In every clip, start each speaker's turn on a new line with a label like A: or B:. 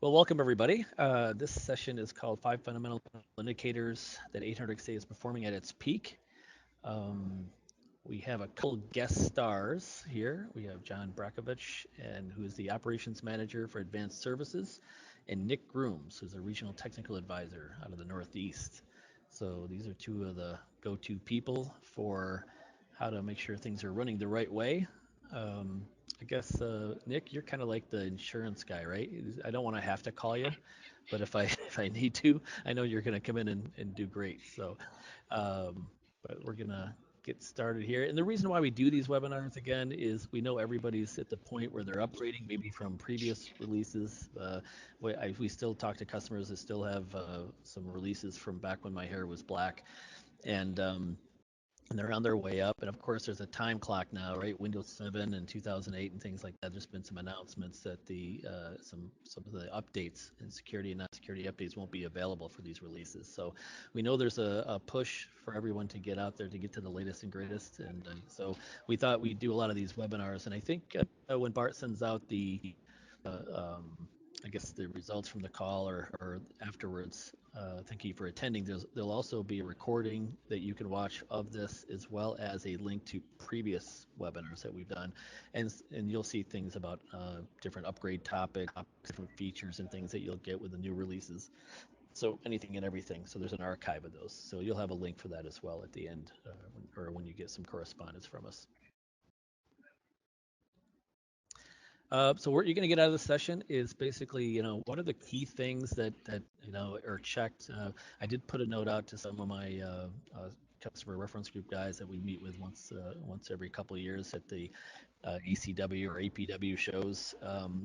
A: Well, welcome everybody. This session is called Five Fundamental Indicators that 800XA is performing at its peak. Um, we have a couple guest stars here. We have John Brakovich, and who is the operations manager for advanced services, and Nick Grooms, who's a regional technical advisor out of the Northeast. So these are two of the go-to people for how to make sure things are running the right way. Um, I guess Nick, you're kind of like the insurance guy, right? I don't want to have to call you, but if I if I need to, I know you're going to come in and do great. So um, but we're gonna get started here. And the reason why we do these webinars again is we know everybody's at the point where they're upgrading, maybe from previous releases. We still talk to customers that still have some releases from back when my hair was black, and and they're on their way up. And of course, there's a time clock now, right? Windows 7 and 2008 and things like that. There's been some announcements that the some of the updates and security and not security updates won't be available for these releases. So we know there's a push for everyone to get out there to get to the latest and greatest. And so we thought we'd do a lot of these webinars. And I think when Bart sends out the I guess the results from the call or afterwards. Thank you for attending. There'll also be a recording that you can watch of this, as well as a link to previous webinars that we've done, and you'll see things about different upgrade topics, different features, and things that you'll get with the new releases. So anything and everything. So there's an archive of those. So you'll have a link for that as well at the end, or when you get some correspondence from us. So what you're going to get out of the session is basically, what are the key things that are checked. I did put a note out to some of my customer reference group guys that we meet with once every couple of years at the ECW or APW shows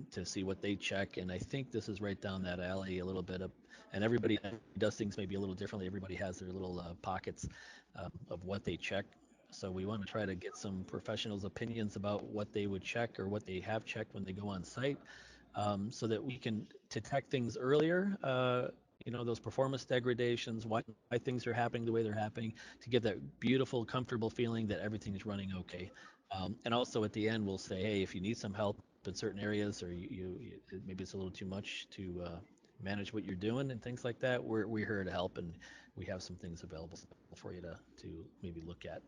A: to see what they check. And I think this is right down that alley a little bit of, and everybody does things maybe a little differently. Everybody has their little pockets of what they check. So we want to try to get some professionals' opinions about what they would check or what they have checked when they go on site, so that we can detect things earlier. Those performance degradations, why things are happening the way they're happening, to get that beautiful, comfortable feeling that everything is running okay. And also at the end, we'll say, hey, if you need some help in certain areas, or maybe it's a little too much to manage what you're doing and things like that, we're here to help, and we have some things available for you to maybe look at.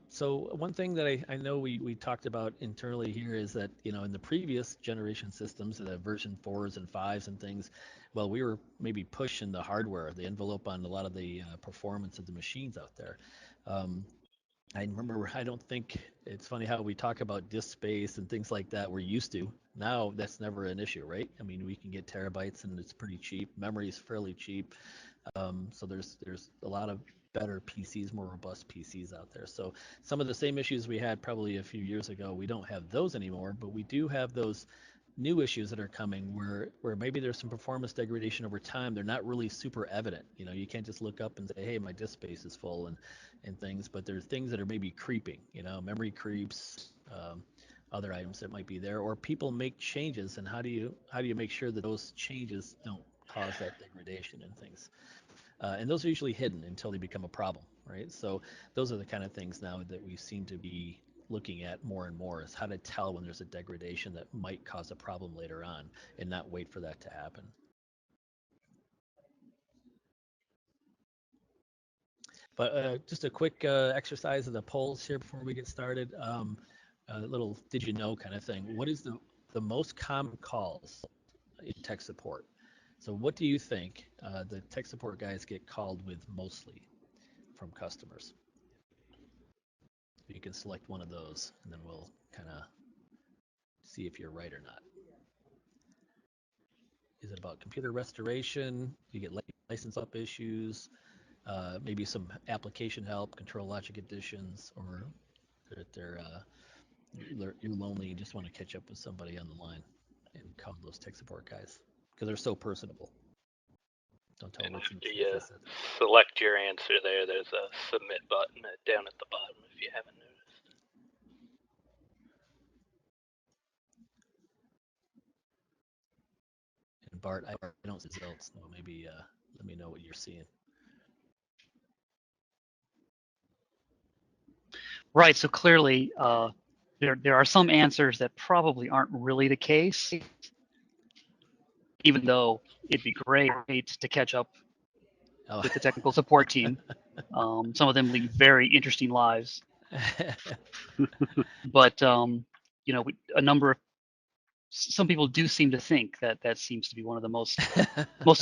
A: So one thing that I know we talked about internally here is that, in the previous generation systems, the version 4s and 5s and things, well, we were maybe pushing the hardware, the envelope on a lot of the performance of the machines out there. Um, I remember, I don't think, it's funny how we talk about disk space and things like that. We're used to. Now that's never an issue, right? I mean, we can get terabytes and it's pretty cheap. Memory is fairly cheap. So there's a lot of better PCs, more robust PCs out there. So some of the same issues we had probably a few years ago, we don't have those anymore, but we do have those new issues that are coming where maybe there's some performance degradation over time. They're not really super evident. You can't just look up and say, hey, my disk space is full and things, but there's things that are maybe creeping, memory creeps, other items that might be there, or people make changes, and how do you make sure that those changes don't cause that degradation and things. And those are usually hidden until they become a problem, right? So those are the kind of things now that we seem to be looking at more and more, is how to tell when there's a degradation that might cause a problem later on and not wait for that to happen. But just a quick exercise of the polls here before we get started. A little did you know kind of thing. What is the most common calls in tech support? So what do you think the tech support guys get called with mostly from customers? You can select one of those, and then we'll kind of see if you're right or not. Is it about computer restoration? You get license up issues, maybe some application help, control logic additions, or you're lonely, you just want to catch up with somebody on the line and call those tech support guys because they're so personable. Don't tell
B: And
A: Rich and
B: after
A: Steve
B: you
A: I said that.
B: select your answer there's a submit button down at the bottom if you haven't noticed.
A: And Bart, I don't see results, so maybe let me know what you're seeing.
C: Right. So clearly, there are some answers that probably aren't really the case, even though it'd be great to catch up
A: Oh.
C: with the technical support team. Some of them lead very interesting lives, but a number of some people do seem to think that that seems to be one of the most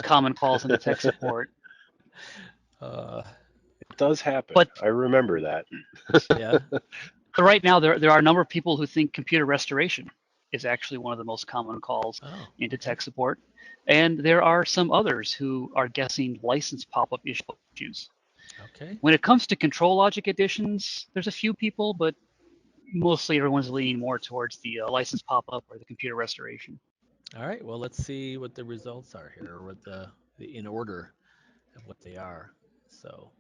C: common calls into tech support.
A: uh,
D: It does happen.
C: But
D: I remember that.
A: yeah.
C: right now, there are a number of people who think computer restoration is actually one of the most common calls
A: Oh,
C: into
A: okay.
C: tech support, and there are some others who are guessing license pop-up issues.
A: Okay.
C: When it comes to control logic additions, there's a few people, but mostly everyone's leaning more towards the license pop-up or the computer restoration.
A: All right. Well, let's see what the results are here, or what the in order of what they are. So,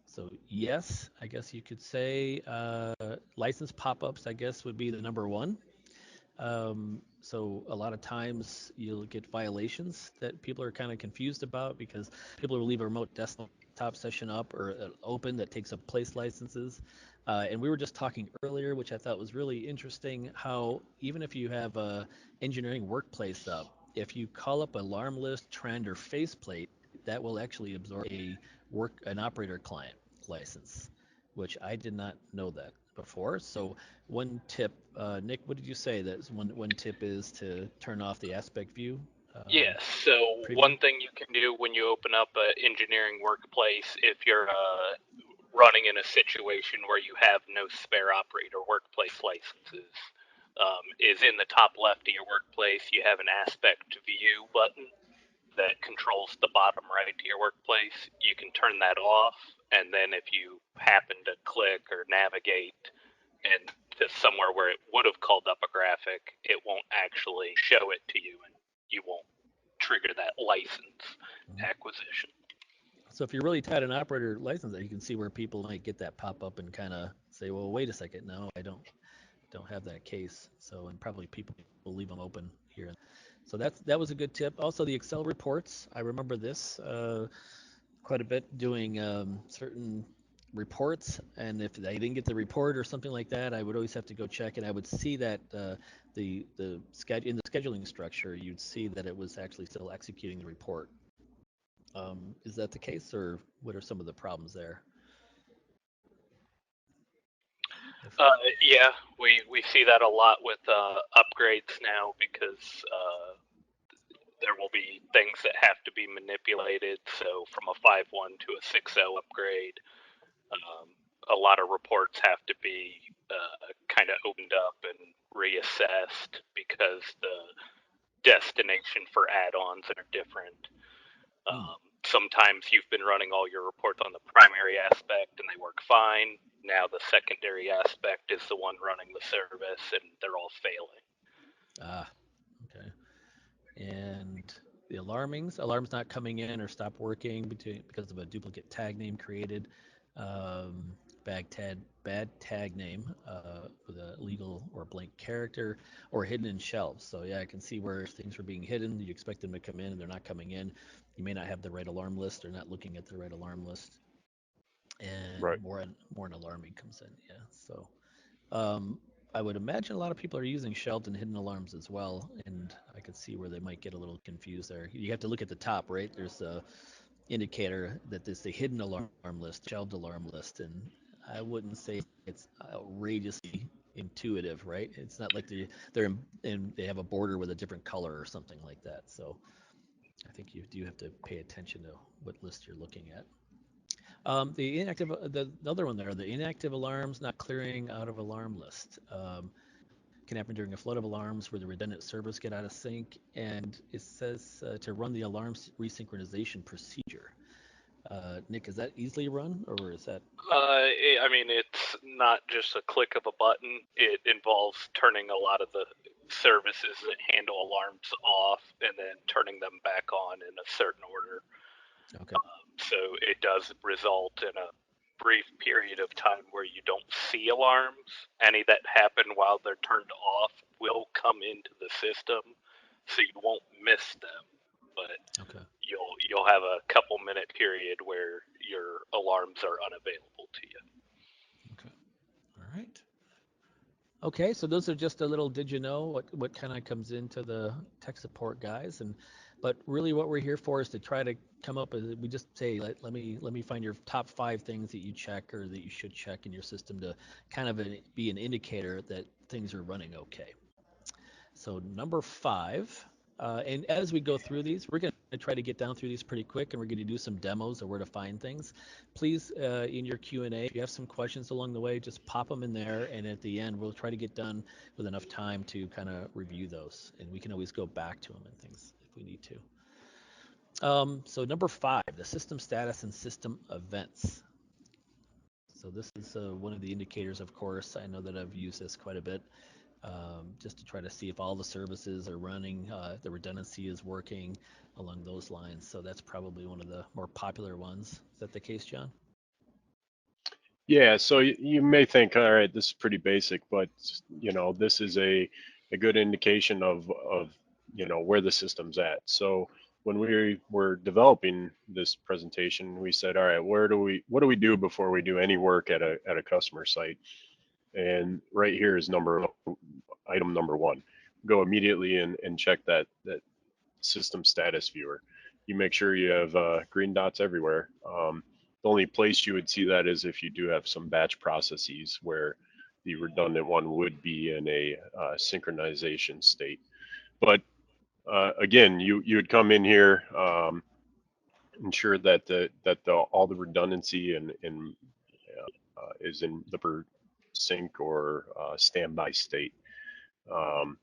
A: so yes, I guess you could say license pop-ups, I guess, would be the number one. So a lot of times you'll get violations that people are kind of confused about because people will leave a remote desktop session up or open that takes up place licenses. And we were just talking earlier, which I thought was really interesting, how even if you have a engineering workplace up, if you call up alarm list, trend, or faceplate, that will actually absorb an operator client license, which I did not know that before. So one tip, Nick, what did you say that one tip is to turn off the aspect view
B: Yes. So
A: preview?
B: one thing you can do when you open up an engineering workplace, if you're running in a situation where you have no spare operator workplace licenses, is in the top left of your workplace, you have an aspect view button that controls the bottom right to your workplace. You can turn that off, and then if you happen to click or navigate and to somewhere where it would have called up a graphic, it won't actually show it to you, and you won't trigger that license
A: Mhm.
B: acquisition.
A: So if you're really tied an operator license, you can see where people might get that pop up and kind of say, well, wait a second, no, I don't have that case. So and probably people will leave them open here. So that was a good tip. Also the Excel reports, I remember this. Quite a bit doing certain reports, and if I didn't get the report or something like that, I would always have to go check, and I would see that the schedule in the scheduling structure, you'd see that it was actually still executing the report. Is that the case, or what are some of the problems there? If,
B: Yeah, we see that a lot with upgrades now because there will be things that have to be manipulated. So from a 5.1 to a 6.0 upgrade, um, a lot of reports have to be kind of opened up and reassessed because the destination for add-ons are different.
A: hmm,
B: Sometimes you've been running all your reports on the primary aspect and they work fine. Now the secondary aspect is the one running the service and they're all failing.
A: ah, okay. And the alarms not coming in or stop working because of a duplicate tag name created, um, bad tag name with a legal or blank character, or hidden in shelves. So yeah, I can see where things are being hidden. You expect them to come in and they're not coming in. You may not have the right alarm list or not looking at the right alarm list, and
D: Right.
A: more and alarming comes in. Yeah, so um, I would imagine a lot of people are using shelved and hidden alarms as well, and I could see where they might get a little confused there. You have to look at the top, right? There's a indicator that there's the hidden alarm list, shelved alarm list, and I wouldn't say it's outrageously intuitive, right? It's not like they have a border with a different color or something like that. So I think you do have to pay attention to what list you're looking at. The other one there, the inactive alarms not clearing out of alarm list. Can happen during a flood of alarms where the redundant servers get out of sync, and it says to run the alarms resynchronization procedure. Nick, is that easily run, or is that?
B: I mean, it's not just a click of a button. It involves turning a lot of the services that handle alarms off and then turning them back on in a certain order.
A: Okay.
B: So it does result in a brief period of time where you don't see alarms. Any that happen while they're turned off will come into the system, so you won't miss them. But
A: Okay.
B: you'll have a couple minute period where your alarms are unavailable to you.
A: Okay. All right. Okay, so those are just a little did you know what kind of comes into the tech support guys, and but really what we're here for is to try to come up with, we just say let me find your top 5 things that you check or that you should check in your system to kind of be an indicator that things are running okay. So number 5, and as we go through these, we're going to try to get down through these pretty quick, and we're going to do some demos of where to find things. Please, in your Q&A, if you have some questions along the way, just pop them in there, and at the end, we'll try to get done with enough time to kind of review those, and we can always go back to them and things if we need to. So number 5, the system status and system events. So this is one of the indicators, of course. I know that I've used this quite a bit, just to try to see if all the services are running, the redundancy is working along those lines. So that's probably one of the more popular ones. Is that the case, John?
D: Yeah, so you may think, all right, this is pretty basic, but this is a good indication of where the system's at. So when we were developing this presentation, we said, all right, what do we do before we do any work at a customer site? And right here is item number 1. Go immediately and check that system status viewer. You make sure you have green dots everywhere. The only place you would see that is if you do have some batch processes where the redundant one would be in a synchronization state. But again, you would come in here, ensure that all the redundancy and is in the sync or standby state. Um,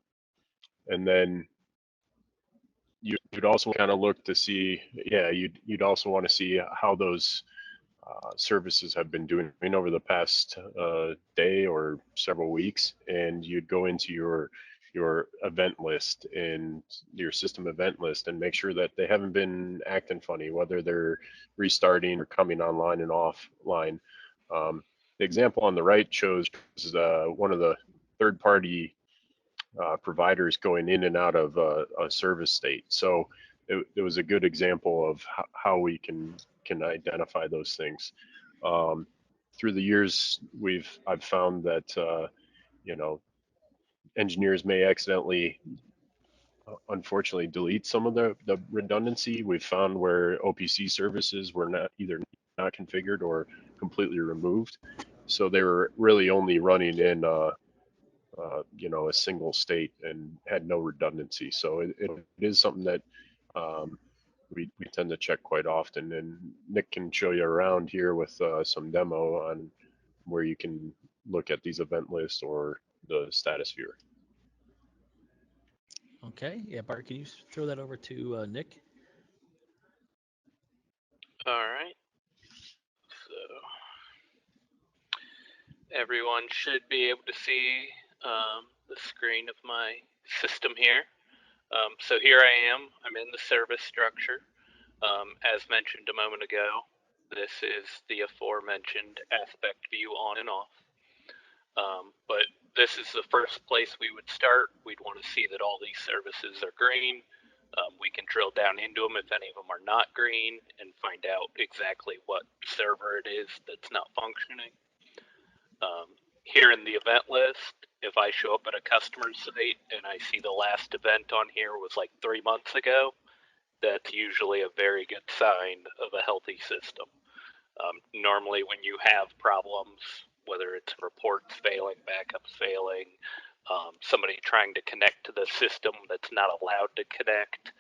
D: and then you'd also kind of look to see, yeah, you'd also want to see how those services have been doing over the past day or several weeks, and you'd go into your event list and your system event list and make sure that they haven't been acting funny, whether they're restarting or coming online and offline. The example on the right shows one of the third-party providers going in and out of a service state. So it was a good example of how we can identify those things. Um, Through the years, I've found that you know engineers may accidentally, unfortunately, delete some of the redundancy. We've found where OPC services were not configured or completely removed, so they were really only running in a single state and had no redundancy. So it is something that um, we tend to check quite often. And Nick can show you around here with some demo on where you can look at these event lists or the status viewer.
A: Okay. Yeah, Bart, can you throw that over to Nick?
B: All right. So everyone should be able to see the screen of my system here. So here I am. I'm in the service structure. As mentioned a moment ago, this is the aforementioned aspect view on and off. But this is the first place we would start. We'd want to see that all these services are green. We can drill down into them if any of them are not green and find out exactly what server it is that's not functioning. Here in the event list, if I show up at a customer site and I see the last event on here was like 3 months ago, that's usually a very good sign of a healthy system. Normally, when you have problems, whether it's reports failing, backups failing, somebody trying to connect to the system that's not allowed to connect,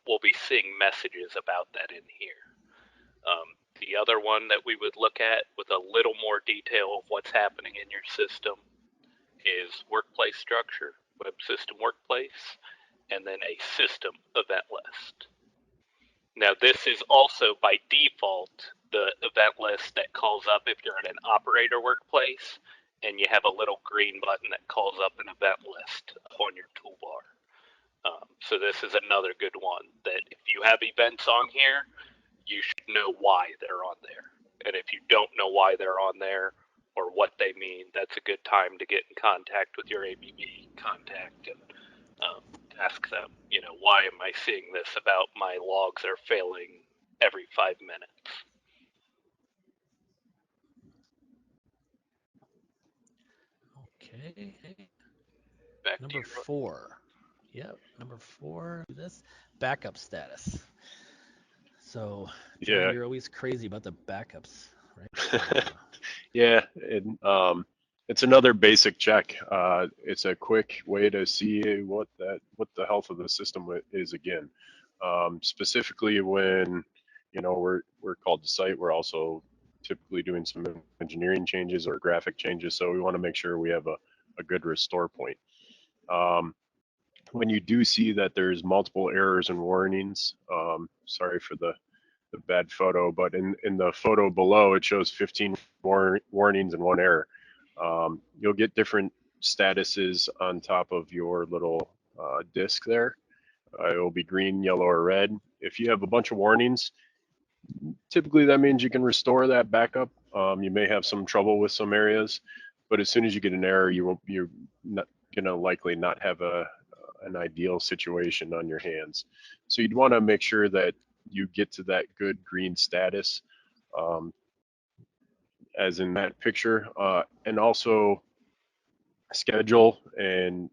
B: we'll be seeing messages about that in here. The other one that we would look at with a little more detail of what's happening in your system is workplace structure, web system workplace, and then a system event list. Now, this is also by default the event list that calls up if you're in an operator workplace, and you have a little green button that calls up an event list on your toolbar. So this is another good one that if you have events on here, you should know why they're on there. And if you don't know why they're on there or what they mean, that's a good time to get in contact with your ABB contact and ask them, why am I seeing this about my logs are failing every 5 minutes?
A: Okay.
B: Back to
A: Number
B: you.
A: 4. Yep. Number 4. This backup status. So, John,
D: Yeah.
A: you're always crazy about the backups, right?
D: Yeah, it's another basic check. It's a quick way to see what the health of the system is again. Specifically when we're called to site, we're also typically doing some engineering changes or graphic changes, so we want to make sure we have a good restore point. When you do see that there's multiple errors and warnings, sorry for the bad photo, but in the photo below, it shows 15 warnings and 1 error. You'll get different statuses on top of your little disc there. It will be green, yellow, or red. If you have a bunch of warnings, typically that means you can restore that backup. You may have some trouble with some areas, but as soon as you get an error, you're not gonna likely not have an ideal situation on your hands. So you'd want to make sure that you get to that good green status, um, as in that picture, and also schedule and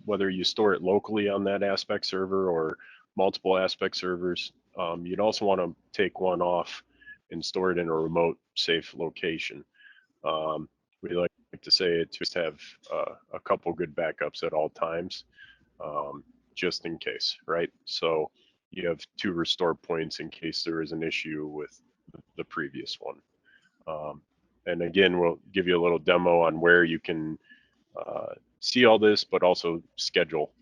D: whether you store it locally on that aspect server or multiple aspect servers. You'd also want to take one off and store it in a remote, safe location. We like to say to just have a couple good backups at all times, just in case, right? So you have 2 restore points in case there is an issue with the previous one. And again, we'll give you a little demo on where you can see all this, but also schedule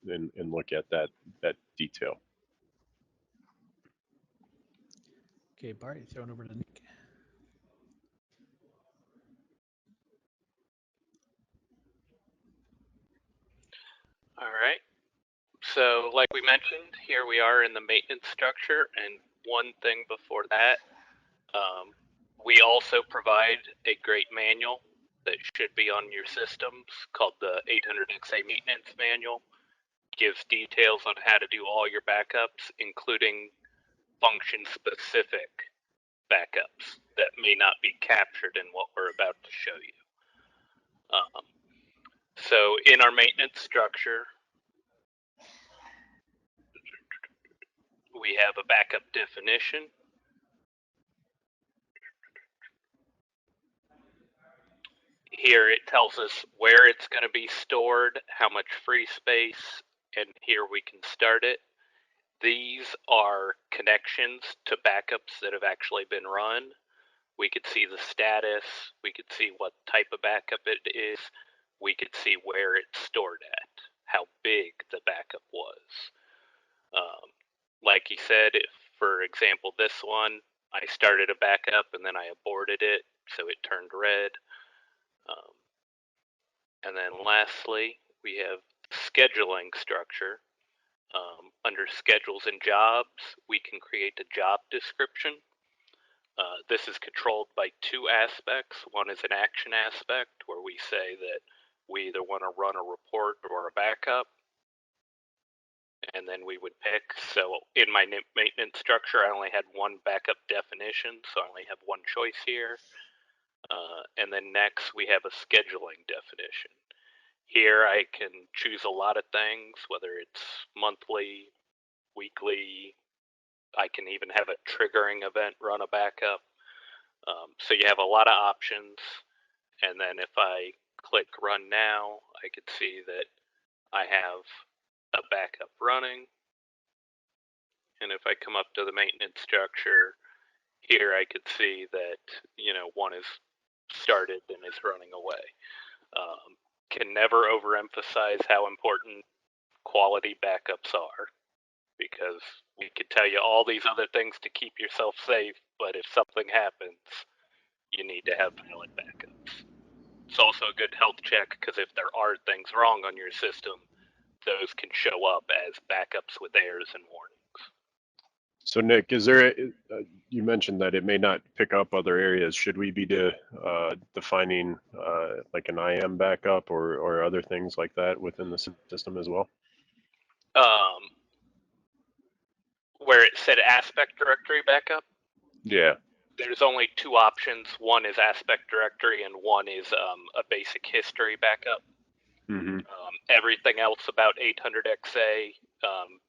D: and look at that detail.
A: Okay, Barty, throw it over to Nick.
B: All right. So, like we mentioned, here we are in the maintenance structure, and one thing before that, we also provide a great manual that should be on your systems called the 800XA Maintenance Manual. It gives details on how to do all your backups, including function-specific backups that may not be captured in what we're about to show you. So in our maintenance structure, we have a backup definition. Here it tells us where it's going to be stored, how much free space, and here we can start it. These are connections to backups that have actually been run. We could see the status, we could see what type of backup it is, we could see where it's stored at, how big the backup was. Like he said, if, for example, this one, I started a backup and then I aborted it, so it turned red. And then lastly, we have scheduling structure. Under schedules and jobs, we can create a job description. This is controlled by 2 aspects. One is an action aspect, where we say that we either want to run a report or a backup, and then we would pick. So in my maintenance structure, I only had one backup definition, so I only have one choice here. And then next, we have a scheduling definition. Here I can choose a lot of things, whether it's monthly, weekly. I can even have a triggering event run a backup. So you have a lot of options. And then if I click run now, I could see that I have a backup running. And if I come up to the maintenance structure, here I could see that, one is started and is running away. Can never overemphasize how important quality backups are, because we could tell you all these other things to keep yourself safe, but if something happens, you need to have valid backups. It's also a good health check, because if there are things wrong on your system, those can show up as backups with errors and warnings.
D: So Nick, you mentioned that it may not pick up other areas. Should we be defining like an IM backup or other things like that within the system as well?
B: Where it said aspect directory backup?
D: Yeah.
B: There's only two options. One is Aspect Directory, and one is a basic history backup.
D: Mm-hmm.
B: Everything else about 800XA,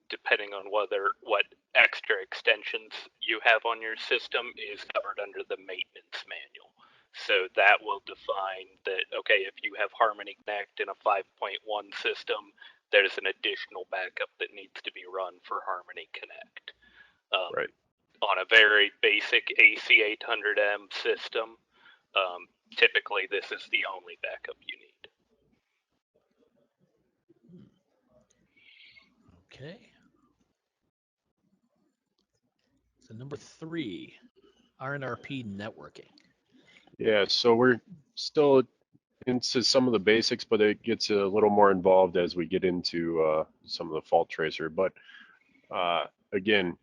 B: depending on what extra extensions you have on your system, is covered under the maintenance manual. So that will define that, okay, if you have Harmony Connect in a 5.1 system, there's an additional backup that needs to be run for Harmony Connect.
D: Right.
B: On a very basic AC800M system, typically this is the only backup you need.
A: Okay. So number 3, RNRP networking.
D: Yeah, so we're still into some of the basics, but it gets a little more involved as we get into some of the fault tracer. But again,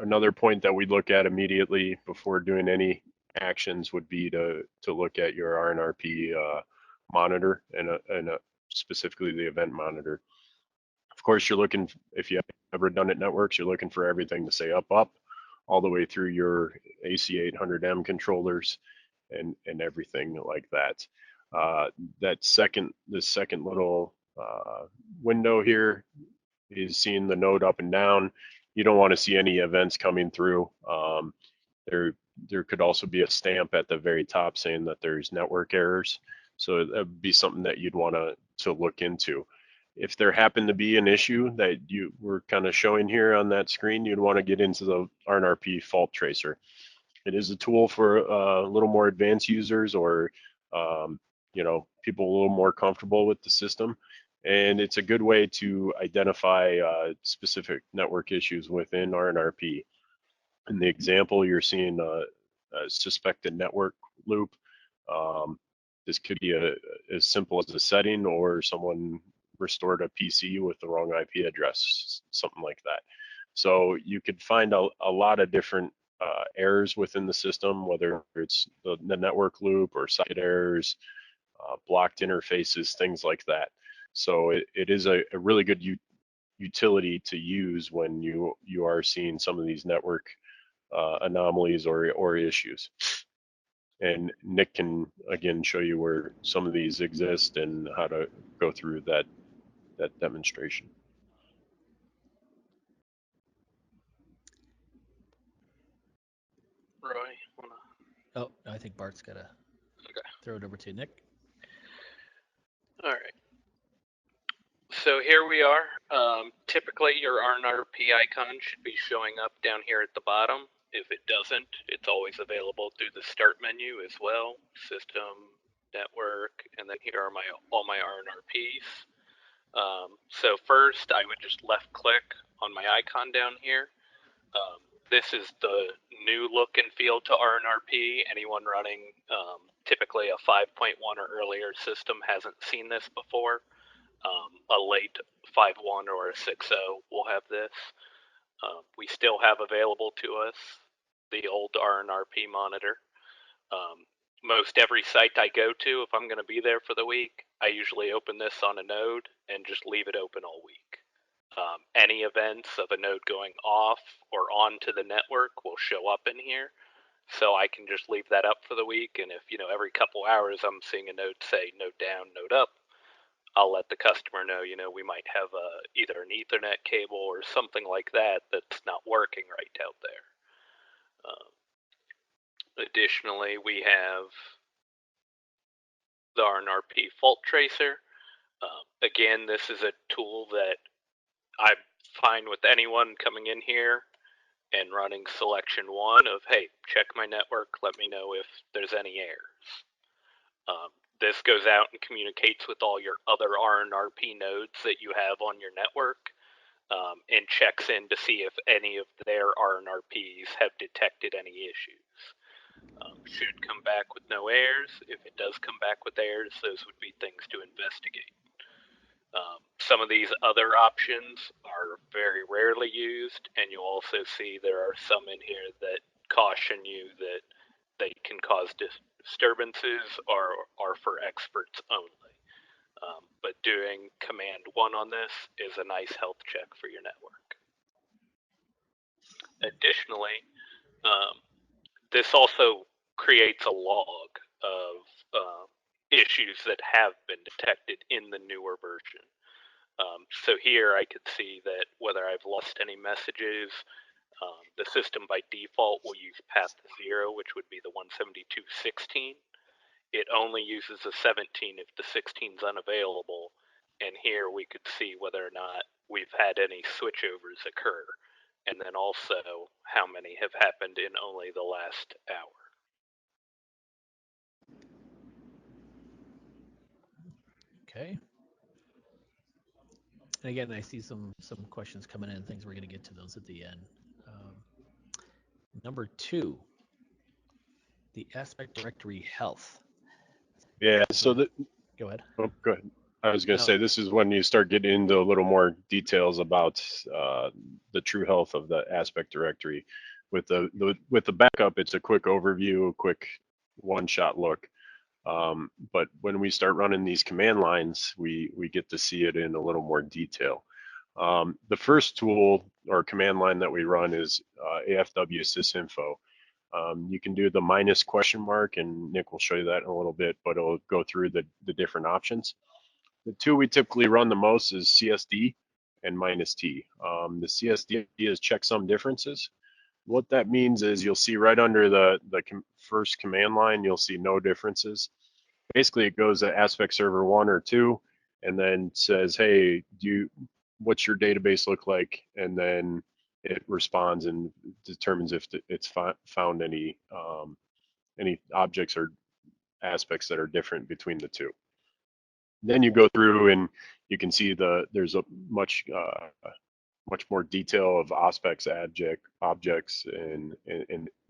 D: another point that we look at immediately before doing any actions would be to look at your RNRP monitor and specifically the event monitor. Of course, you're looking, if you have redundant networks, you're looking for everything to say up, all the way through your AC800M controllers and everything like that. This second little window here is seeing the node up and down. You don't want to see any events coming through. There could also be a stamp at the very top saying that there's network errors. So that would be something that you'd want to look into. If there happened to be an issue that you were kind of showing here on that screen, you'd want to get into the RNRP fault tracer. It is a tool for a little more advanced users or people a little more comfortable with the system. And it's a good way to identify specific network issues within RNRP. In the example, you're seeing a suspected network loop. This could be as simple as a setting or someone restored a PC with the wrong IP address, something like that. So you could find a lot of different errors within the system, whether it's the network loop or socket errors, blocked interfaces, things like that. So it is a really good utility to use when you are seeing some of these network anomalies or issues. And Nick can again show you where some of these exist and how to go through that demonstration.
B: Roy,
A: Oh, I think Bart's got to throw it over to Nick.
B: All right. So here we are. Typically, your RNRP icon should be showing up down here at the bottom. If it doesn't, it's always available through the Start menu as well. System, Network, and then here are all my RNRPs. So first, I would just left-click on my icon down here. This is the new look and feel to RNRP. Anyone running typically a 5.1 or earlier system hasn't seen this before. A late 5.1 or a 6.0 will have this. We still have available to us the old RNRP monitor. Most every site I go to, if I'm going to be there for the week, I usually open this on a node and just leave it open all week. Any events of a node going off or onto the network will show up in here. So I can just leave that up for the week. And if, every couple hours I'm seeing a node say node down, node up, I'll let the customer know, we might have either an Ethernet cable or something like that that's not working right out there. Additionally, we have the RNRP fault tracer. Again, this is a tool that I find with anyone coming in here and running selection 1 of, hey, check my network, let me know if there's any errors. This goes out and communicates with all your other RNRP nodes that you have on your network and checks in to see if any of their RNRPs have detected any issues. Should come back with no errors. If it does come back with errors, those would be things to investigate. Some of these other options are very rarely used, and you'll also see there are some in here that caution you that they can cause disturbances or are for experts only. But doing command 1 on this is a nice health check for your network. Additionally, this also creates a log of issues that have been detected in the newer version. So here I could see that whether I've lost any messages, the system by default will use path 0, which would be the 172.16. It only uses a 17 if the 16 is unavailable, and here we could see whether or not we've had any switchovers occur, and then also how many have happened in only the last hour.
A: Okay. And again, I see some questions coming in, things we're going to get to those at the end. Number 2, the aspect directory health.
D: Yeah. So
A: Go ahead.
D: oh, go ahead. I was going to
A: No.
D: say this is when you start getting into a little more details about the true health of the aspect directory. With the backup, it's a quick overview, a quick one-shot look. But when we start running these command lines, we get to see it in a little more detail. The first tool or command line that we run is AFW sysinfo. You can do the minus question mark, and Nick will show you that in a little bit, but it'll go through the different options. The two we typically run the most is CSD and minus T. The CSD is checksum differences. What that means is you'll see right under the first command line, you'll see no differences. Basically, it goes to aspect server 1 or 2, and then says, hey, what's your database look like? And then it responds and determines if it's found any objects or aspects that are different between the two. Then you go through and you can see there's a much more detail of aspects, objects, and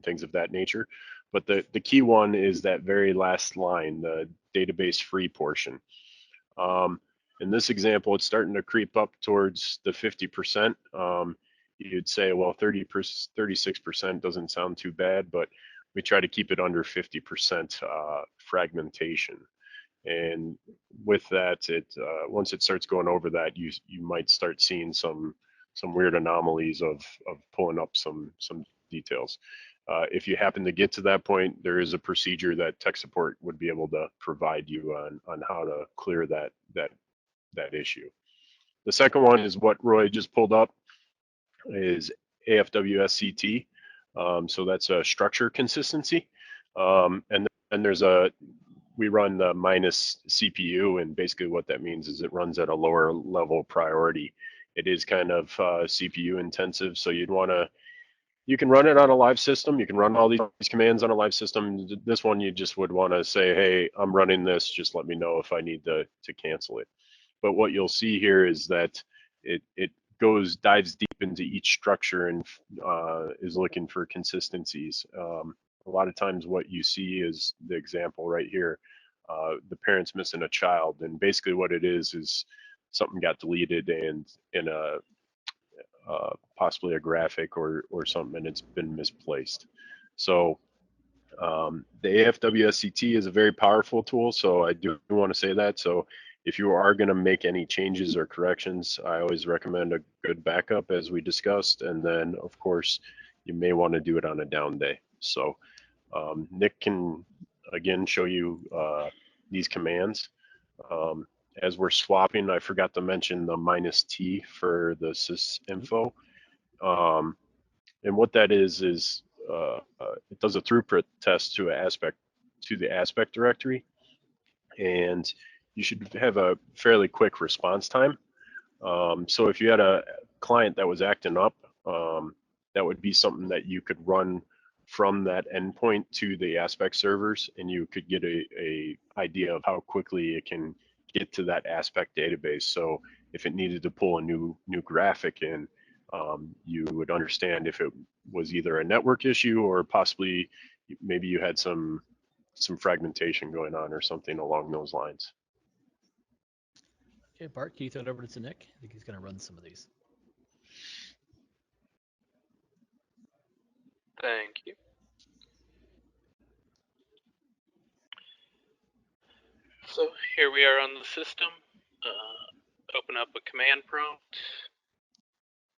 D: things of that nature. But the key one is that very last line, the database free portion. In this example, it's starting to creep up towards the 50%. You'd say, well, 36% doesn't sound too bad, but we try to keep it under 50% fragmentation. And with that, once it starts going over that, you might start seeing some weird anomalies of pulling up some details. If you happen to get to that point, there is a procedure that tech support would be able to provide you on how to clear that issue. The second one is what Roy just pulled up, is AFWSCT. So that's a structure consistency. And then we run the minus CPU, and basically what that means is it runs at a lower level priority. It is kind of CPU intensive, so you can run it on a live system. You can run all these commands on a live system. This one you just would want to say, hey, I'm running this, just let me know if I need to cancel it. But what you'll see here is that it dives deep into each structure and is looking for consistencies. A lot of times what you see is the example right here. The parent's missing a child, and basically what it is something got deleted and in a possibly a graphic or something, and it's been misplaced. So the AFWSCT is a very powerful tool, so I do want to say that. So if you are going to make any changes or corrections, I always recommend a good backup, as we discussed, and then of course you may want to do it on a down day. So Nick can again show you these commands. As we're swapping, I forgot to mention the minus T for the sysinfo. And what that is it does a throughput test to the aspect directory, and you should have a fairly quick response time. So if you had a client that was acting up, that would be something that you could run from that endpoint to the aspect servers, and you could get a idea of how quickly it can get to that aspect database. So if it needed to pull a new graphic in, you would understand if it was either a network issue or possibly maybe you had some fragmentation going on or something along those lines.
A: Okay, Bart, can you throw it over to Nick? I think he's going to run some of these.
B: Thank you. So here we are on the system. Open up a command prompt.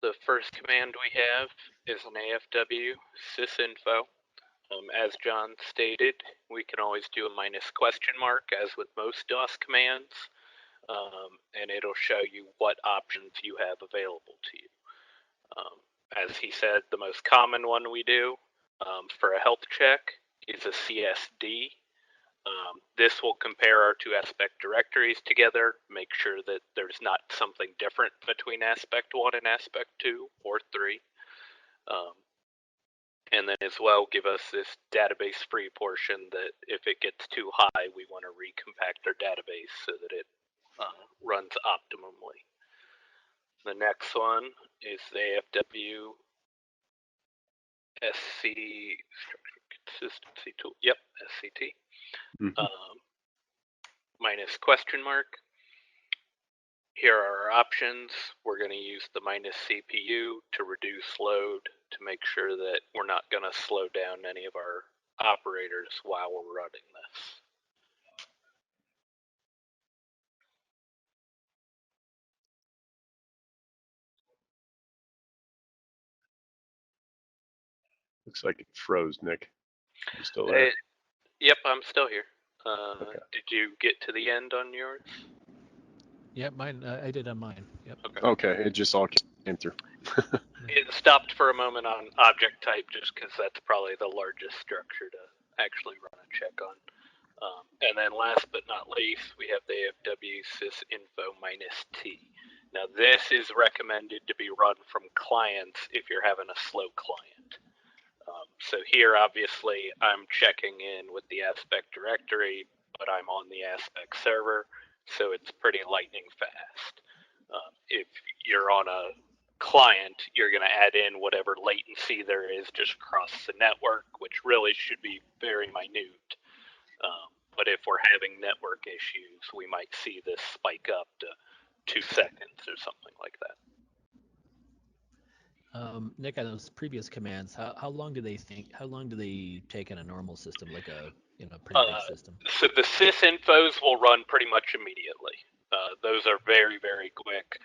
B: The first command we have is an AFW sysinfo. As John stated, we can always do a minus question mark, as with most DOS commands, and it'll show you what options you have available to you. As he said, the most common one we do for a health check is a CSD. This will compare our two aspect directories together, make sure that there's not something different between aspect 1 and aspect 2 or 3. And then as well give us this database free portion that if it gets too high, we want to recompact our database so that it runs optimally. The next one is the AFW SC Structure Consistency Tool. Yep, SCT. Minus question mark. Here are our options. We're going to use the minus CPU to reduce load to make sure that we're not going to slow down any of our operators while we're running this.
D: Looks like it froze, Nick. You still there?
B: Yep, I'm still here.
D: Okay.
B: Did you get to the end on yours?
A: Yep, mine. I did on mine. Yep.
D: Okay, it just all came through.
B: It stopped for a moment on object type just because that's probably the largest structure to actually run a check on. And then last but not least, we have the AFW sysinfo -t. Now this is recommended to be run from clients if you're having a slow client. So here, obviously, I'm checking in with the aspect directory, but I'm on the aspect server, so it's pretty lightning fast. If you're on a client, you're going to add in whatever latency there is just across the network, which really should be very minute. But if we're having network issues, we might see this spike up to 2 seconds or something like that.
A: Nick, on those previous commands, how long do they take in a normal system, like a pretty big system?
B: So the sysinfos will run pretty much immediately. Those are very, very quick.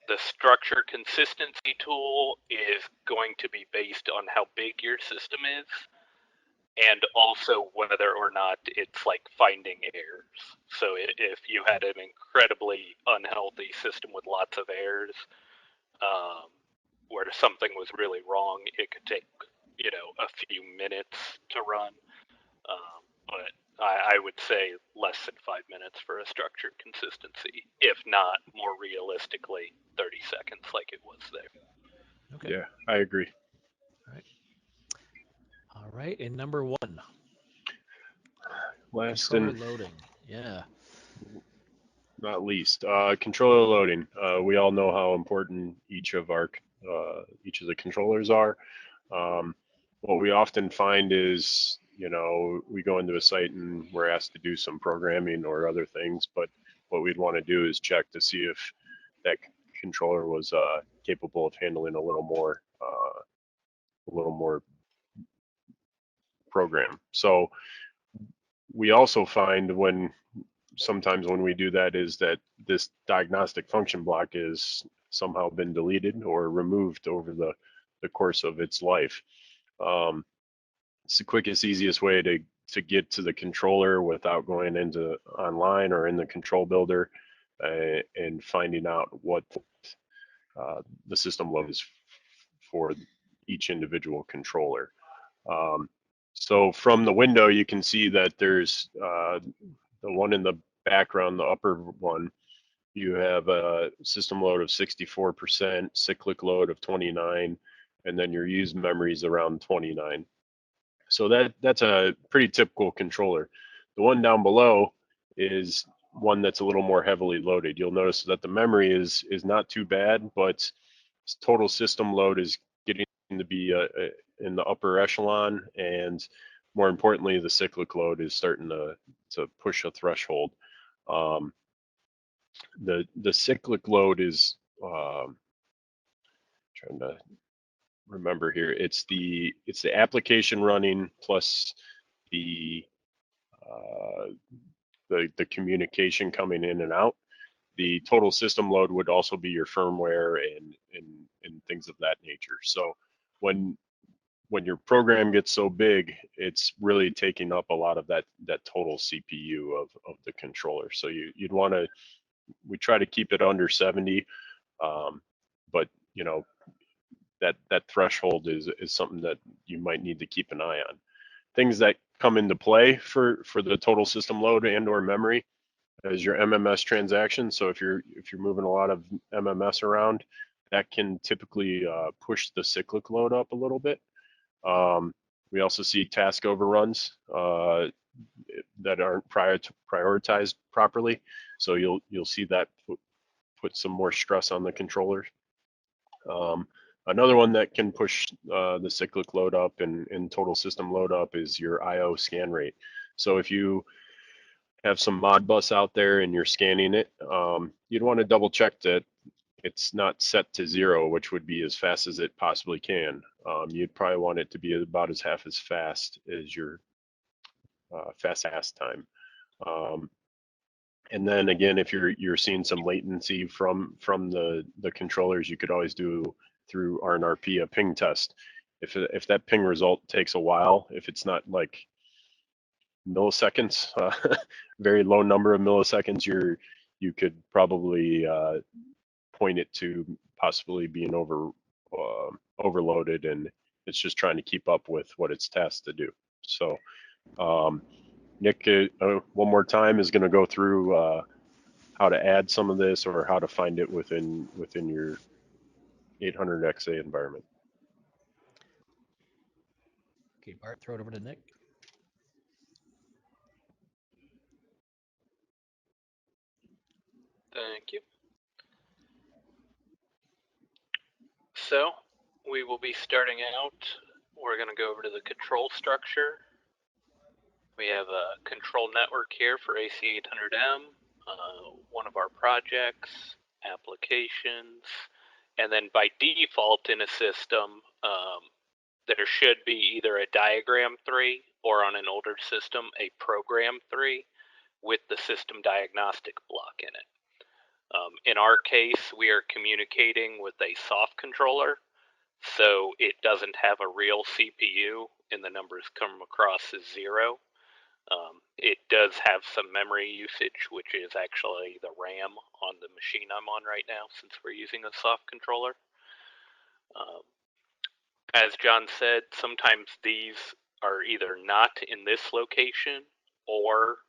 B: The structure consistency tool is going to be based on how big your system is, and also whether or not it's like finding errors. So if you had an incredibly unhealthy system with lots of errors, where something was really wrong, it could take a few minutes to run. But I would say less than 5 minutes for a structured consistency, if not more realistically 30 seconds like it was there.
A: Okay.
D: Yeah, I agree.
A: All right, and number 1.
D: Last
A: controller
D: and
A: loading. Yeah.
D: not least, controller loading. We all know how important each of the controllers are. What we often find is, we go into a site and we're asked to do some programming or other things, but what we'd want to do is check to see if that controller was capable of handling a little more program. So we also find sometimes when we do that is that this diagnostic function block is somehow been deleted or removed over the course of its life. It's the quickest, easiest way to get to the controller without going into online or in the control builder and finding out what the system load is for each individual controller. So from the window, you can see that there's the one in the background, the upper one, you have a system load of 64%, cyclic load of 29, and then your used memories around 29. So that's a pretty typical controller. The one down below is one that's a little more heavily loaded. You'll notice that the memory is not too bad, but total system load is getting to be in the upper echelon, and more importantly, the cyclic load is starting to push a threshold. The cyclic load is trying to remember here. It's the application running plus the communication coming in and out. The total system load would also be your firmware and things of that nature. So when when your program gets so big, it's really taking up a lot of that total CPU of the controller. So you'd want to, we try to keep it under 70, but you know, that threshold is something that you might need to keep an eye on. Things that come into play for the total system load and or memory is your MMS transaction. So if you're moving a lot of MMS around, that can typically push the cyclic load up a little bit. We also see task overruns that aren't prioritized properly. So you'll see that put some more stress on the controller. Another one that can push the cyclic load up and total system load up is your IO scan rate. So if you have some Modbus out there and you're scanning it, you'd want to double check that it's not set to 0, which would be as fast as it possibly can. You'd probably want it to be about half as fast as your fast time. And then again, if you're seeing some latency from the controllers, you could always do through RNRP a ping test. If that ping result takes a while, if it's not like milliseconds, very low number of milliseconds, you could probably point it to possibly being overloaded, and it's just trying to keep up with what it's tasked to do. So Nick, one more time, is going to go through how to add some of this or how to find it within your 800XA environment.
A: Okay, Bart, throw it over to Nick.
B: Thank you. So we will be starting out. We're going to go over to the control structure. We have a control network here for AC800M, one of our projects, applications, and then by default in a system, there should be either a diagram 3 or on an older system, a program 3 with the system diagnostic block in it. In our case, we are communicating with a soft controller, so it doesn't have a real CPU and the numbers come across as 0. It does have some memory usage, which is actually the RAM on the machine I'm on right now, since we're using a soft controller. As John said, sometimes these are either not in this location or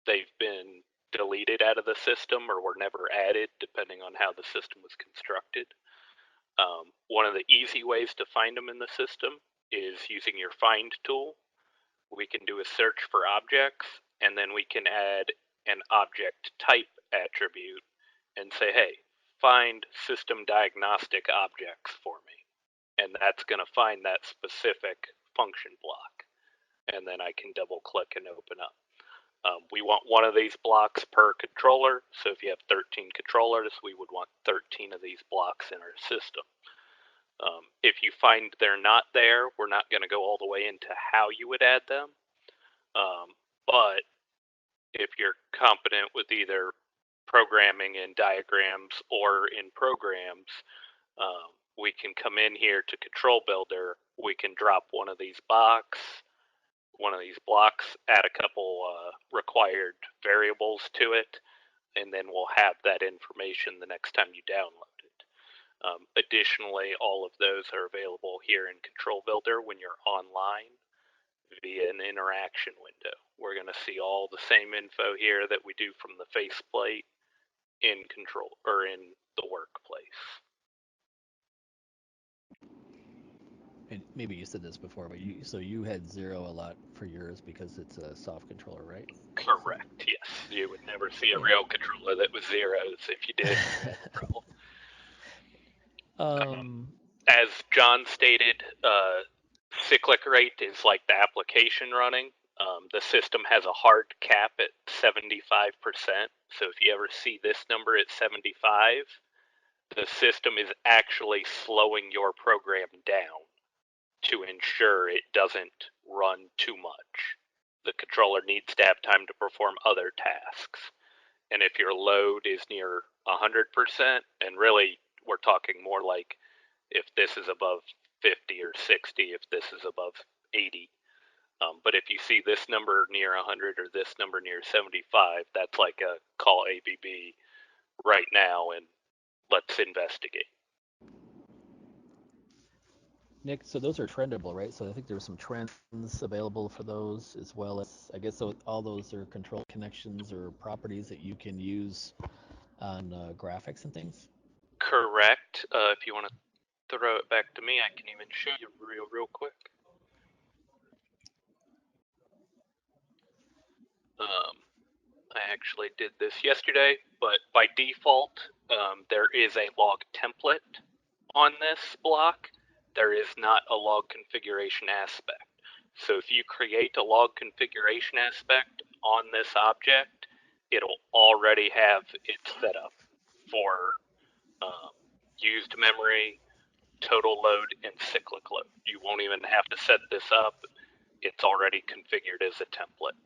B: they've been deleted out of the system or were never added, depending on how the system was constructed. One of the easy ways to find them in the system is using your find tool. We can do a search for objects, and then we can add an object type attribute and say, hey, find system diagnostic objects for me. And that's going to find that specific function block. And then I can double click and open up. We want one of these blocks per controller. So if you have 13 controllers, we would want 13 of these blocks in our system. If you find they're not there, we're not going to go all the way into how you would add them. But if you're competent with either programming in diagrams or in programs, we can come in here to Control Builder. We can drop one of these blocks, add a couple required variables to it, and then we'll have that information the next time you download it. Additionally, all of those are available here in Control Builder when you're online via an interaction window. We're going to see all the same info here that we do from the faceplate in control or in the workplace.
A: And maybe you said this before, but you had 0 a lot for yours because it's a soft controller, right?
B: Correct. Yes, you would never see a real controller that was 0s. If you did, you had a problem. As John stated, cyclic rate is like the application running. The system has a hard cap at 75%. So if you ever see this number at 75, the system is actually slowing your program down to ensure it doesn't run too much. The controller needs to have time to perform other tasks. And if your load is near 100%, and really we're talking more like if this is above 50 or 60 if this is above 80. But if you see this number near 100 or this number near 75, that's like a call ABB right now and let's investigate.
A: Nick, so those are trendable, right? So I think there's some trends available for those as well as, I guess, so all those are control connections or properties that you can use on graphics and things.
B: Correct. If you want to throw it back to me, I can even show you real quick. I actually did this yesterday, but by default, there is a log template on this block. There is not a log configuration aspect. So if you create a log configuration aspect on this object, it'll already have it set up for used memory, total load, and cyclic load. You won't even have to set this up. It's already configured as a template,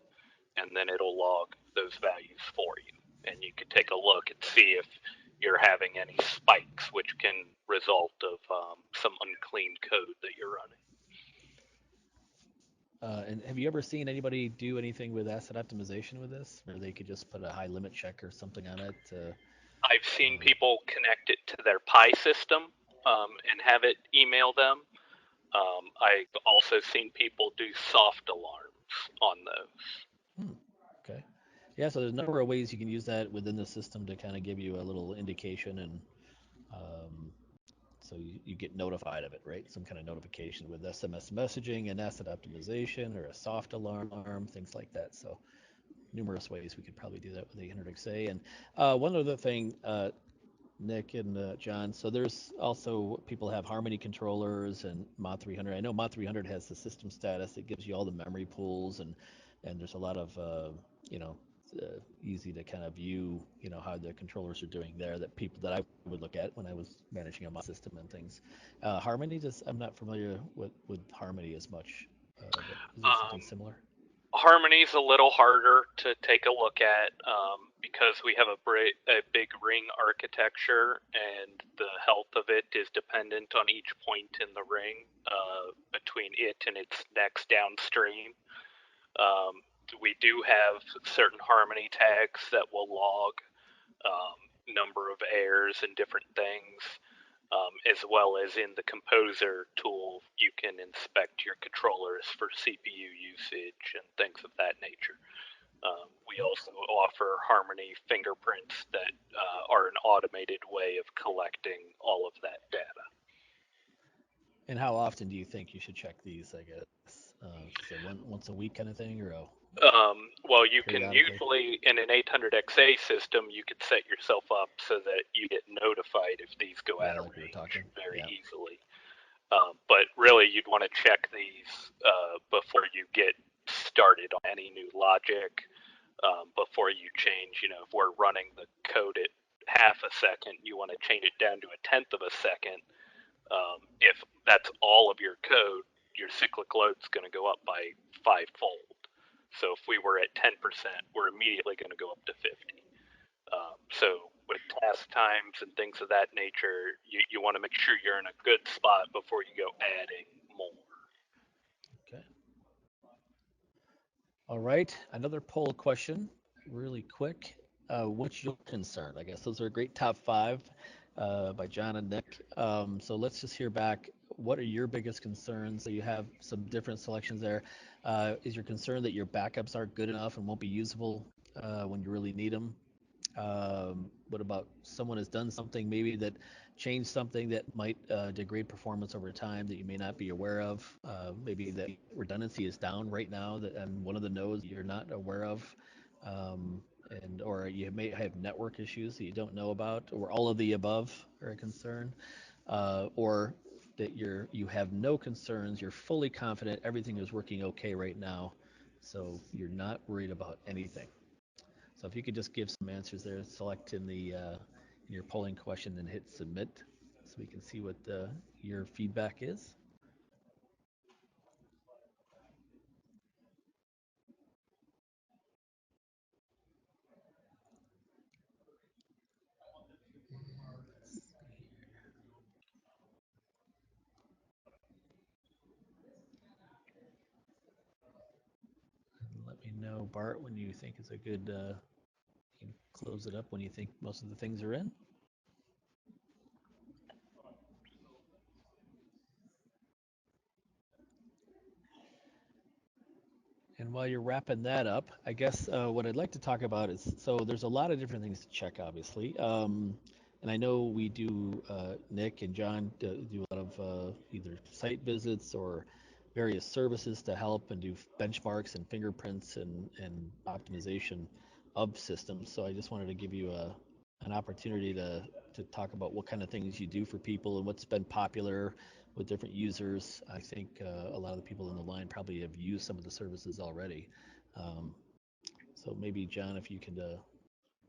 B: and then it'll log those values for you. And you can take a look and see if you're having any spikes, which can result of some unclean code that you're running.
A: And have you ever seen anybody do anything with asset optimization with this, where they could just put a high limit check or something on it?
B: I've seen people connect it to their Pi system and have it email them. I've also seen people do soft alarms on those.
A: Okay. Yeah, so there's a number of ways you can use that within the system to kind of give you a little indication, and so you get notified of it, right? Some kind of notification with SMS messaging and asset optimization or a soft alarm, things like that. So numerous ways we could probably do that with 800XA. And one other thing, Nick and John, so there's also people have Harmony controllers and Mod 300. I know Mod 300 has the system status. It gives you all the memory pools, and there's a lot of you know easy to kind of view how the controllers are doing there that I would look at when I was managing a mod system and things. Harmony, I'm not familiar with Harmony as much, but is it something similar?
B: Harmony's a little harder to take a look at because we have a big ring architecture, and the health of it is dependent on each point in the ring between it and its next downstream. We do have certain Harmony tags that will log number of errors and different things. As well as in the Composer tool, you can inspect your controllers for CPU usage and things of that nature. We also offer Harmony fingerprints that are an automated way of collecting all of that data.
A: And how often do you think you should check these, I guess? So once a week kind of thing, or
B: Well, you can
A: periodically?
B: usually, in an 800XA system, you could set yourself up so that you get notified if these go out of
A: Like we were
B: range
A: talking.
B: very
A: Yeah.
B: easily. But really, you'd want to check these before you get started on any new logic. Before you change, if we're running the code at half a second, you want to change it down to a tenth of a second. If that's all of your code, your cyclic load's going to go up by fivefold. So if we were at 10%, we're immediately going to go up to 50. So with task times and things of that nature, you want to make sure you're in a good spot before you go adding more.
A: Okay. All right. Another poll question, really quick. What's your concern? I guess those are a great top five by John and Nick. So let's just hear back. What are your biggest concerns? So you have some different selections there. Is your concern that your backups aren't good enough and won't be usable when you really need them? What about someone has done something maybe that changed something that might degrade performance over time that you may not be aware of? Maybe the redundancy is down right now and one of the nodes you're not aware of, and or you may have network issues that you don't know about, or all of the above are a concern, or that you have no concerns, you're fully confident everything is working okay right now, so you're not worried about anything. So if you could just give some answers there, select in your polling question and hit submit, so we can see what your feedback is. know, Bart, when you think is a good you can close it up when you think most of the things are in. And while you're wrapping that up, I guess what I'd like to talk about is so there's a lot of different things to check, obviously. And I know we do, Nick and John do a lot of either site visits or various services to help and do benchmarks and fingerprints and optimization of systems. So I just wanted to give you an opportunity to talk about what kind of things you do for people and what's been popular with different users. I think a lot of the people in the line probably have used some of the services already. Um, so maybe John, if you could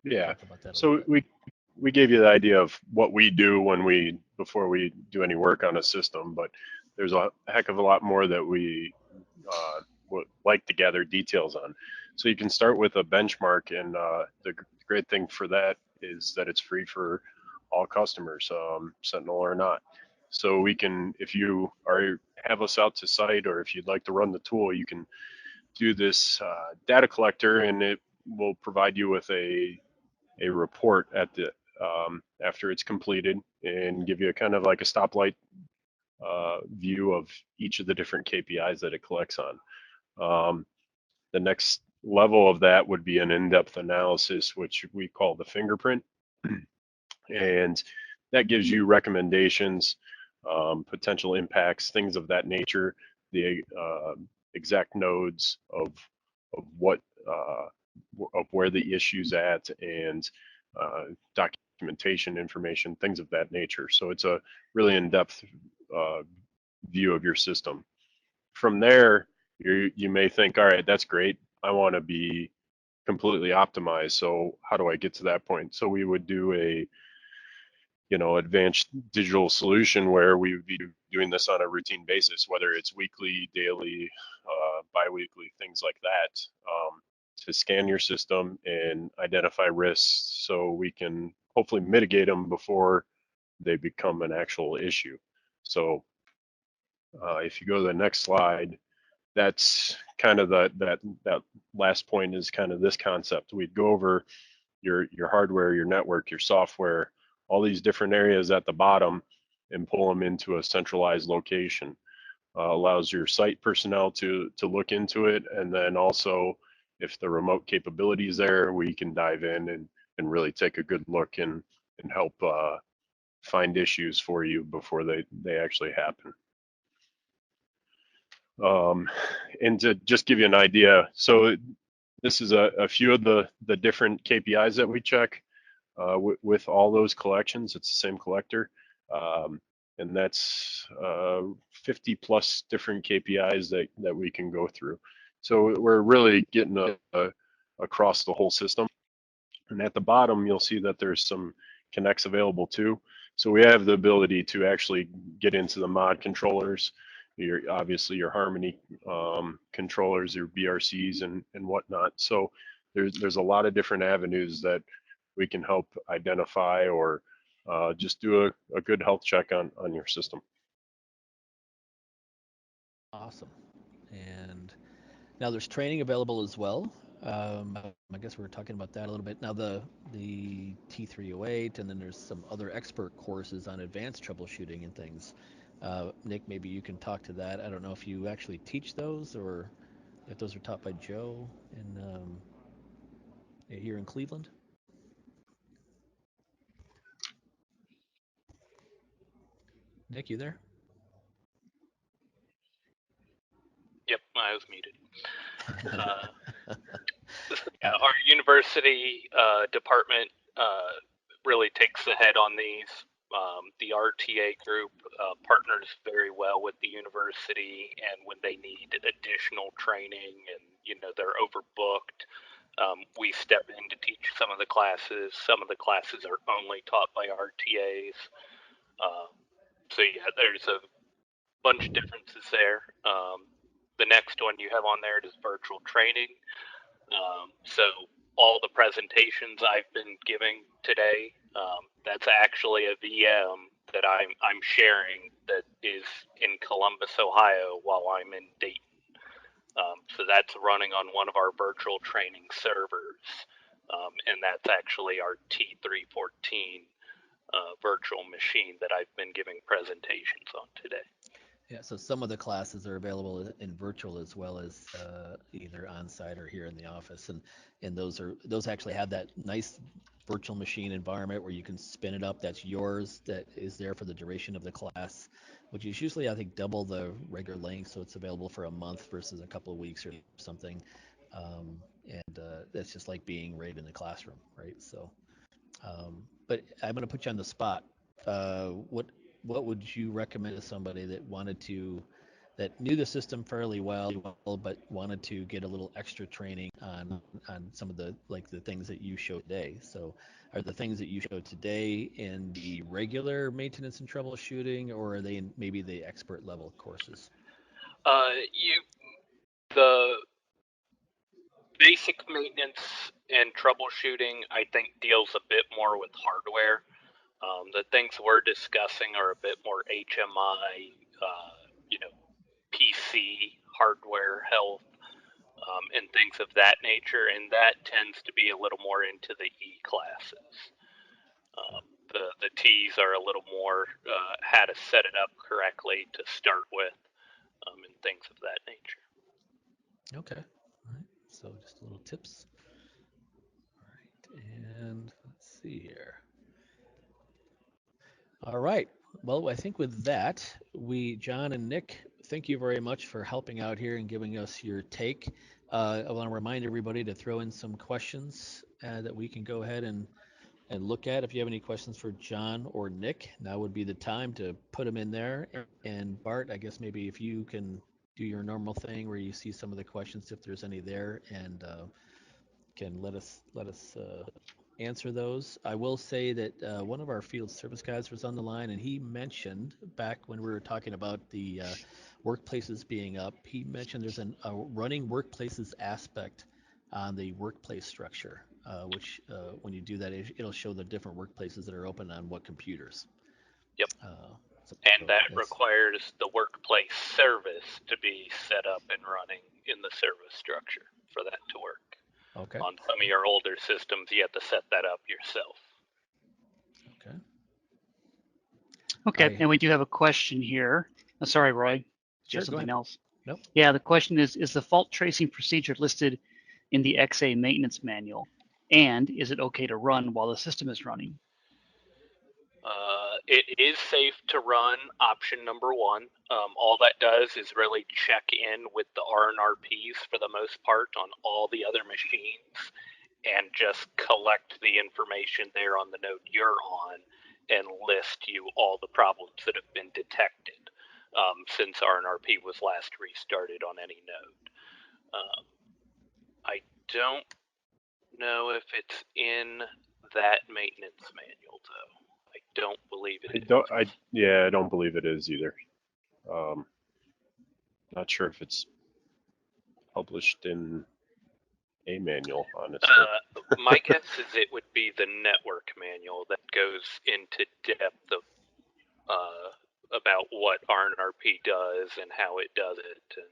D: Yeah.
A: talk about that a little
D: So
A: bit.
D: we gave you the idea of what we do when we before we do any work on a system, but there's a heck of a lot more that we would like to gather details on. So you can start with a benchmark, and the great thing for that is that it's free for all customers, Sentinel or not. So we can, if you are have us out to site, or if you'd like to run the tool, you can do this data collector, and it will provide you with a report at the after it's completed, and give you a kind of like a stoplight view of each of the different KPIs that it collects on. The next level of that would be an in-depth analysis, which we call the fingerprint, and that gives you recommendations, potential impacts, things of that nature, the exact nodes of uh, of where the issue's at, and documentation information, things of that nature. So it's a really in-depth uh, view of your system. From there, you may think, all right, that's great. I want to be completely optimized. So how do I get to that point? So we would do a advanced digital solution where we would be doing this on a routine basis, whether it's weekly, daily, biweekly, things like that, to scan your system and identify risks so we can hopefully mitigate them before they become an actual issue. So if you go to the next slide, that's kind of that last point is kind of this concept. We'd go over your hardware, your network, your software, all these different areas at the bottom, and pull them into a centralized location. Allows your site personnel to look into it, and then also if the remote capability is there, we can dive in and really take a good look and help find issues for you before they actually happen. And to just give you an idea, so this is a few of the different KPIs that we check with all those collections. It's the same collector, and that's 50 plus different KPIs that we can go through. So we're really getting across the whole system. And at the bottom, you'll see that there's some connects available too. So we have the ability to actually get into the mod controllers, obviously your Harmony controllers, your BRCs and whatnot. So there's a lot of different avenues that we can help identify or just do a good health check on your system.
A: Awesome. And now there's training available as well. I guess we were talking about that a little bit. Now the T308, and then there's some other expert courses on advanced troubleshooting and things. Nick, maybe you can talk to that. I don't know if you actually teach those or if those are taught by Joe here in Cleveland. Nick, you there?
B: Yep, I was muted. Yeah, our university department really takes the head on these. The RTA group partners very well with the university, and when they need additional training and they're overbooked, we step in to teach some of the classes. Some of the classes are only taught by RTAs. So yeah, there's a bunch of differences there. The next one you have on there is virtual training. So all the presentations I've been giving today, that's actually a VM that I'm sharing that is in Columbus, Ohio, while I'm in Dayton. So that's running on one of our virtual training servers, and that's actually our T314 virtual machine that I've been giving presentations on today.
A: Yeah, so some of the classes are available in virtual as well as either on site or here in the office, and those actually have that nice virtual machine environment where you can spin it up. That's yours. That is there for the duration of the class, which is usually I think double the regular length. So it's available for a month versus a couple of weeks or something. And that's just like being right in the classroom, right? So but I'm going to put you on the spot. What would you recommend to somebody that knew the system fairly well, but wanted to get a little extra training on some of the things that you showed today? So, are the things that you showed today in the regular maintenance and troubleshooting, or are they in maybe the expert level courses?
B: The basic maintenance and troubleshooting, I think, deals a bit more with hardware. The things we're discussing are a bit more HMI, PC hardware health, and things of that nature, and that tends to be a little more into the E classes. The T's are a little more how to set it up correctly to start with, and things of that nature.
A: Okay. All right. So just little tips. All right. And let's see here. All right. Well, I think with that, John and Nick, thank you very much for helping out here and giving us your take. I want to remind everybody to throw in some questions that we can go ahead and look at. If you have any questions for John or Nick, now would be the time to put them in there. And Bart, I guess maybe if you can do your normal thing where you see some of the questions, if there's any there, and can let us answer those. I will say that one of our field service guys was on the line, and he mentioned back when we were talking about the workplaces being up, he mentioned there's a running workplaces aspect on the workplace structure, which when you do that, it'll show the different workplaces that are open on what computers.
B: Yep.
A: So
B: And that
A: that's
B: requires the workplace service to be set up and running in the service structure for that to work.
A: okay.
B: On some of your older systems, you have to set that up yourself.
A: Okay.
C: Okay, and we do have a question here. Oh, sorry, Roy. Do you have
A: Sure, go
C: something
A: ahead.
C: else?
A: Nope.
C: Yeah, the question is the fault tracing procedure listed in the XA maintenance manual? And is it okay to run while the system is running?
B: It is safe to run, option number one. All that does is really check in with the RNRPs for the most part on all the other machines and just collect the information there on the node you're on and list you all the problems that have been detected since RNRP was last restarted on any node. I don't know if it's in that maintenance manual, though. I don't believe it is.
D: I don't believe it is either. Not sure if it's published in a manual, honestly.
B: My guess is it would be the network manual that goes into depth of about what RNRP does and how it does it, and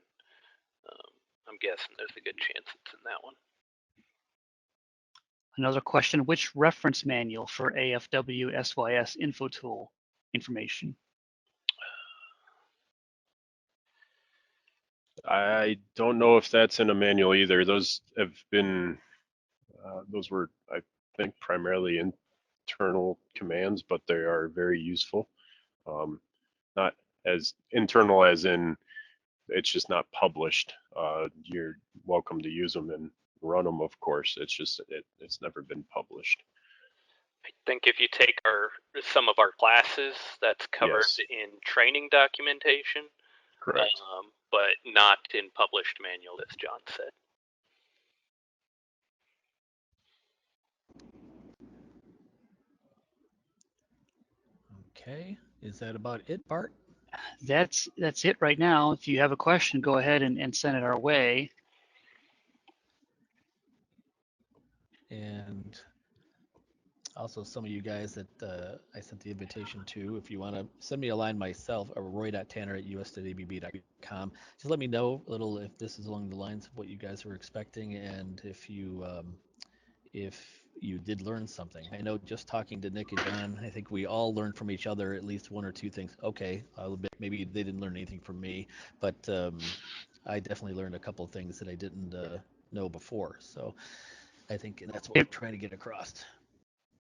B: I'm guessing there's a good chance it's in that one.
C: Another question, which reference manual for AFW SYS info tool information?
D: I don't know if that's in a manual either. Those have been, those were, I think, primarily internal commands, but they are very useful. Not as internal as in it's just not published. You're welcome to use them and run them, of course. It's just it's never been published.
B: I think if you take some of our classes, that's covered
D: Yes.
B: in training documentation,
D: Correct.
B: but not in published manual, as John said.
A: Okay. Is that about it, Bart?
C: That's it right now. If you have a question, go ahead and send it our way.
A: And also some of you guys that I sent the invitation to, if you want to send me a line myself, or roy.tanner@us.abb.com. Just let me know a little if this is along the lines of what you guys were expecting, and if you did learn something. I know just talking to Nick and John, I think we all learned from each other at least one or two things. Okay, I'll admit maybe they didn't learn anything from me, but I definitely learned a couple of things that I didn't know before. So I think that's what
C: Hey,
A: we're trying to get across.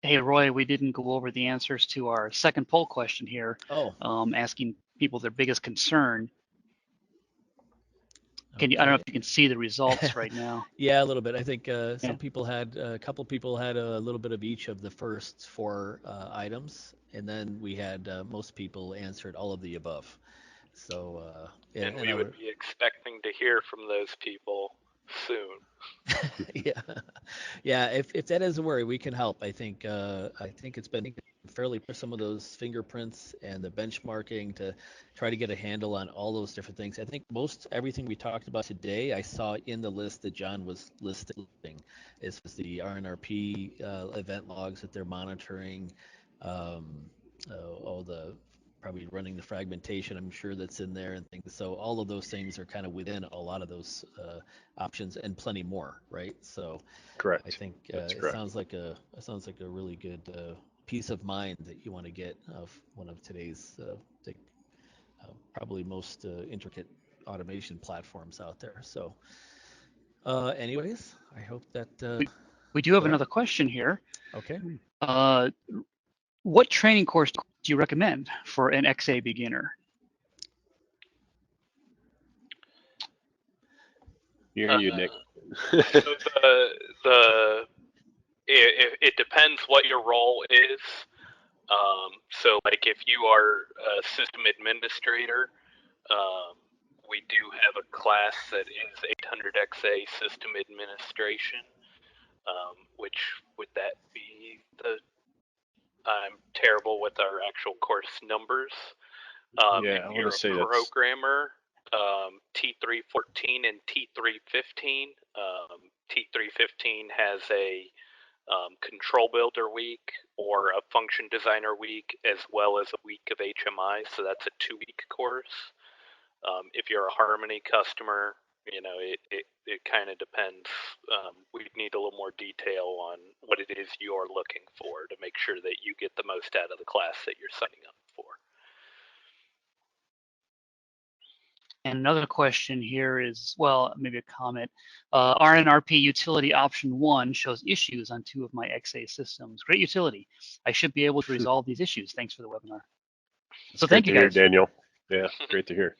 C: hey, Roy, we didn't go over the answers to our second poll question here,
A: Oh,
C: asking people their biggest concern. I don't know
A: okay.
C: if you can see the results right now.
A: Yeah, a little bit. I think
C: Yeah.
A: some people had a couple people had a little bit of each of the first four items, and then we had most people answered all of the above. So
B: And
A: and
B: we
A: I
B: would
A: would
B: be expecting to hear from those people soon.
A: yeah. Yeah, if that is a worry, we can help. I think it's been fairly for some of those fingerprints and the benchmarking to try to get a handle on all those different things. I think most everything we talked about today, I saw in the list that John was listing. Is the RNRP event logs that they're monitoring, um, all the probably running the fragmentation. I'm sure that's in there and things. So all of those things are kind of within a lot of those options and plenty more, right? So I
D: Correct.
A: think
D: That's
A: it
D: correct.
A: sounds like a really good peace of mind that you want to get of one of today's probably most intricate automation platforms out there. So, anyways, I hope that
C: We do have
A: go ahead.
C: another question here.
A: Okay.
C: Uh, what training course do you recommend for an XA beginner?
D: Hear
B: Uh,
D: you, Nick.
B: so it depends what your role is. So like if you are a system administrator, um, we do have a class that is 800XA system administration. Which would that be the? I'm terrible with our actual course numbers.
D: Yeah,
B: If
D: I want to
B: you're a
D: say that's
B: programmer, T314 and T315. T315 has a control builder week or a function designer week, as well as a week of HMI. So that's a 2-week course. If you're a Harmony customer, it kind of depends. We'd need a little more detail on what it is you're looking for to make sure that you get the most out of the class that you're signing up for.
C: And another question here is, well, maybe a comment. RNRP utility option 1 shows issues on 2 of my XA systems. Great utility. I should be able to resolve these issues. Thanks for the webinar.
D: it's
C: So
D: great
C: thank you
D: to hear,
C: guys.
D: Daniel. Yeah, great to hear.